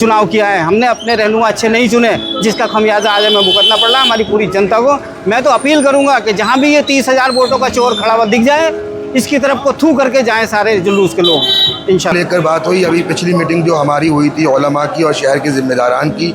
चुनाव किया है, हमने अपने रहनुमा अच्छे नहीं चुने, जिसका खमियाजा आज हमें भुगतना पड़ रहा है हमारी पूरी जनता को। मैं तो अपील करूंगा कि जहां भी ये 30,000 वोटों का चोर खड़ा हुआ दिख जाए, इसकी तरफ को थू करके जाएं सारे जुलूस के लोग इंशाल्लाह। लेकर बात हुई अभी पिछली मीटिंग जो हमारी हुई थी उलमा की और शहर के ज़िम्मेदारान की,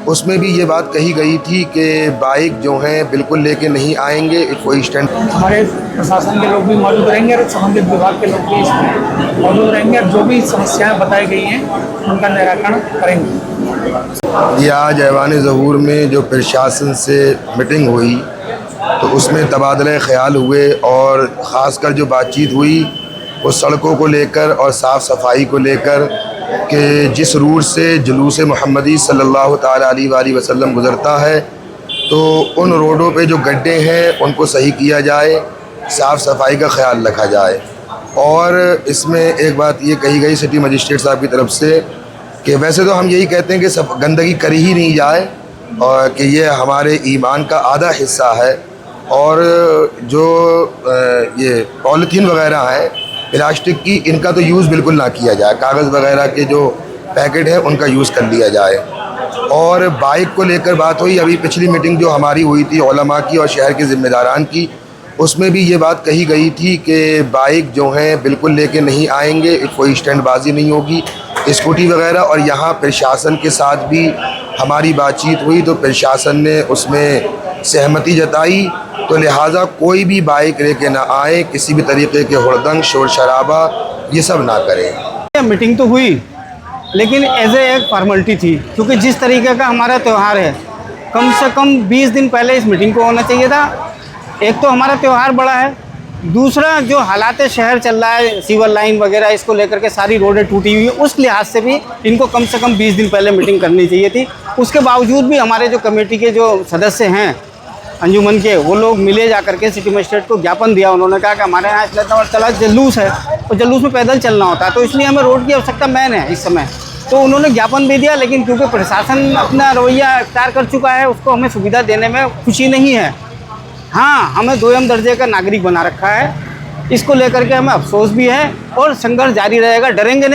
उसमें भी ये बात कही गई थी कि बाइक जो हैं बिल्कुल लेके नहीं आएंगे, कोई स्टैंड। हमारे प्रशासन के लोग भी मौजूद रहेंगे और संबंधित विभाग के लोग भी इसमें मौजूद रहेंगे और जो भी समस्याएं बताई गई हैं उनका निराकरण करेंगे। ये आज ऐवान ज़हूर में जो प्रशासन से मीटिंग हुई तो उसमें तबादले ख्याल हुए और ख़ासकर जो बातचीत हुई वो सड़कों को लेकर और साफ़ सफाई को लेकर कि जिस रूट से जुलूस मोहम्मदी सल्लल्लाहु ताला अलैहि वसल्लम गुज़रता है तो उन रोडों पे जो गड्ढे हैं उनको सही किया जाए, साफ़ सफाई का ख्याल रखा जाए। और इसमें एक बात ये कही गई सिटी मजिस्ट्रेट साहब की तरफ से कि वैसे तो हम यही कहते हैं कि सब गंदगी करी ही नहीं जाए और कि ये हमारे ईमान का आधा हिस्सा है, और जो ये पॉलीथीन वगैरह है प्लास्टिक की, इनका तो यूज़ बिल्कुल ना किया जाए, कागज़ वगैरह के जो पैकेट है उनका यूज़ कर लिया जाए। और बाइक को लेकर बात हुई अभी पिछली मीटिंग जो हमारी हुई थी उलमा की और शहर के ज़िम्मेदारान की, उसमें भी ये बात कही गई थी कि बाइक जो हैं बिल्कुल लेके नहीं आएंगे, कोई स्टैंडबाजी नहीं होगी, स्कूटी वगैरह। और यहाँ प्रशासन के साथ भी हमारी बातचीत हुई तो प्रशासन ने उसमें सहमति जताई, तो लिहाजा कोई भी बाइक लेके ना आए, किसी भी तरीके के हुड़दंग शोर शराबा ये सब ना करें। मीटिंग तो हुई लेकिन एज ए एक फॉर्मेलिटी थी, क्योंकि जिस तरीके का हमारा त्यौहार है कम से कम 20 दिन पहले इस मीटिंग को होना चाहिए था। एक तो हमारा त्यौहार बड़ा है, दूसरा जो हालात शहर चल रहा है, सीवर लाइन वगैरह इसको लेकर के सारी रोडें टूटी हुई है, उस लिहाज से भी इनको कम से कम 20 दिन पहले मीटिंग करनी चाहिए थी। उसके बावजूद भी हमारे जो कमेटी के जो सदस्य हैं अंजुमन के, वो लोग मिले जा करके सिटी मजिस्ट्रेट को ज्ञापन दिया। उन्होंने कहा कि हमारे यहाँ इतना चला जुलूस है और जुलूस में पैदल चलना होता है, तो इसलिए हमें रोड की आवश्यकता मैन है इस समय। तो उन्होंने ज्ञापन भी दिया, लेकिन क्योंकि प्रशासन अपना रवैया इख्तियार कर चुका है, उसको हमें सुविधा देने में खुशी नहीं है। हाँ, हमें दोयम दर्जे का नागरिक बना रखा है, इसको लेकर के हमें अफसोस भी है और संघर्ष जारी रहेगा। डरेंगे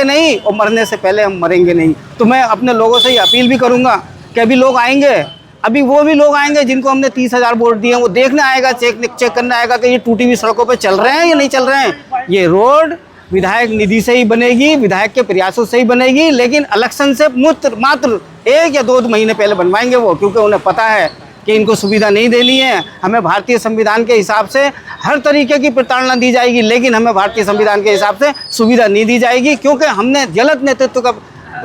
नहीं और मरने से पहले हम मरेंगे नहीं। तो मैं अपने लोगों से ये अपील भी करूँगा कि अभी लोग आएंगे, अभी वो भी लोग आएंगे जिनको हमने 30,000 वोट दिए, वो देखने आएगा, चेक करने आएगा कि ये टूटी हुई सड़कों पे चल रहे हैं या नहीं चल रहे हैं। ये रोड विधायक निधि से ही बनेगी, विधायक के प्रयासों से ही बनेगी, लेकिन इलेक्शन से मात्र 1 या 2 महीने पहले बनवाएंगे वो, क्योंकि उन्हें पता है कि इनको सुविधा नहीं देनी है। हमें भारतीय संविधान के हिसाब से हर तरीके की प्रताड़ना दी जाएगी, लेकिन हमें भारतीय संविधान के हिसाब से सुविधा नहीं दी जाएगी, क्योंकि हमने गलत नेतृत्व का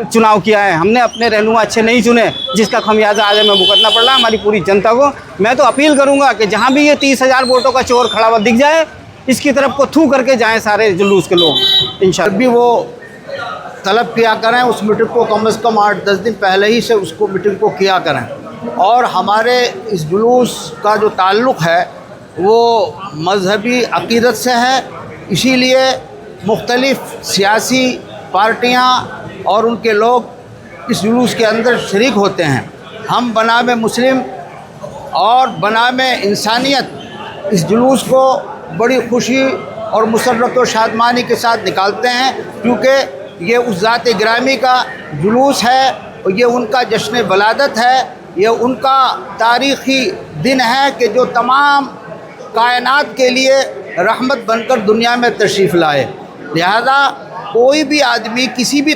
चुनाव किया है, हमने अपने रहनुमा अच्छे नहीं चुने, जिसका खमियाजा आज हमें भुगतना पड़ रहा है हमारी पूरी जनता को। मैं तो अपील करूंगा कि जहां भी ये 30,000 वोटों का चोर खड़ा हुआ दिख जाए, इसकी तरफ को थू करके जाएं सारे जुलूस के लोग इंशाल्लाह। भी वो तलब किया करें, उस मीटिंग को कम से कम 8-10 दिन पहले ही से उसको मीटिंग को किया करें। और हमारे इस जुलूस का जो ताल्लुक़ है वो मजहबी अक़ीदत से है, इसीलिए मुख्तलिफ़ सियासी पार्टियां और उनके लोग इस जुलूस के अंदर शरीक होते हैं। हम बनामे मुस्लिम और बनामे इंसानियत इस जुलूस को बड़ी खुशी और मुसर्रत और शादमानी के साथ निकालते हैं, क्योंकि ये उस ज़ात गिरामी का जुलूस है और ये उनका जश्न वलादत है, ये उनका तारीख़ी दिन है कि जो तमाम कायनात के लिए रहमत बनकर दुनिया में तशरीफ़ लाए। लिहाजा कोई भी आदमी किसी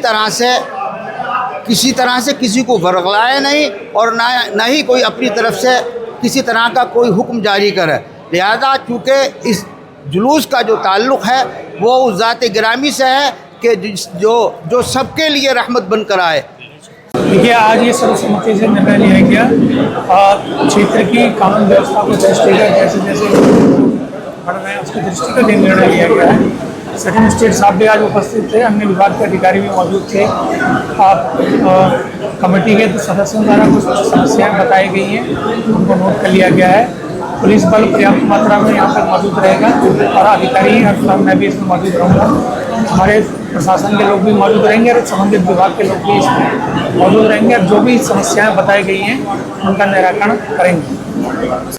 तरह से किसी को वरगलाए नहीं और ना ही कोई अपनी तरफ से किसी तरह का कोई हुक्म जारी करे। लिहाजा चूँकि इस जुलूस का जो ताल्लुक़ है वो उस ज़ात गिरामी से है कि जो सबके लिए रहमत बनकर आए। देखिए, आज ये सर्वसम्मति से निर्णय लिया गया क्षेत्र की कानून व्यवस्था को दृष्टिगत जैसे बढ़ रहे हैं उसके दृष्टिगत निर्णय लिया गया है। सिटी मजिस्ट्रेट साहब भी आज उपस्थित थे, अन्य विभाग के अधिकारी भी मौजूद थे। कमेटी के सदस्यों द्वारा कुछ समस्याएं बताई गई हैं, उनको नोट कर लिया गया है। पुलिस बल पर्याप्त मात्रा में यहाँ पर मौजूद रहेगा और अधिकारी और मैं भी इसमें मौजूद रहूँगा। हमारे प्रशासन के लोग भी मौजूद रहेंगे और संबंधित विभाग के लोग भी इसमें मौजूद रहेंगे और जो भी समस्याएं बताई गई हैं उनका निराकरण करेंगे।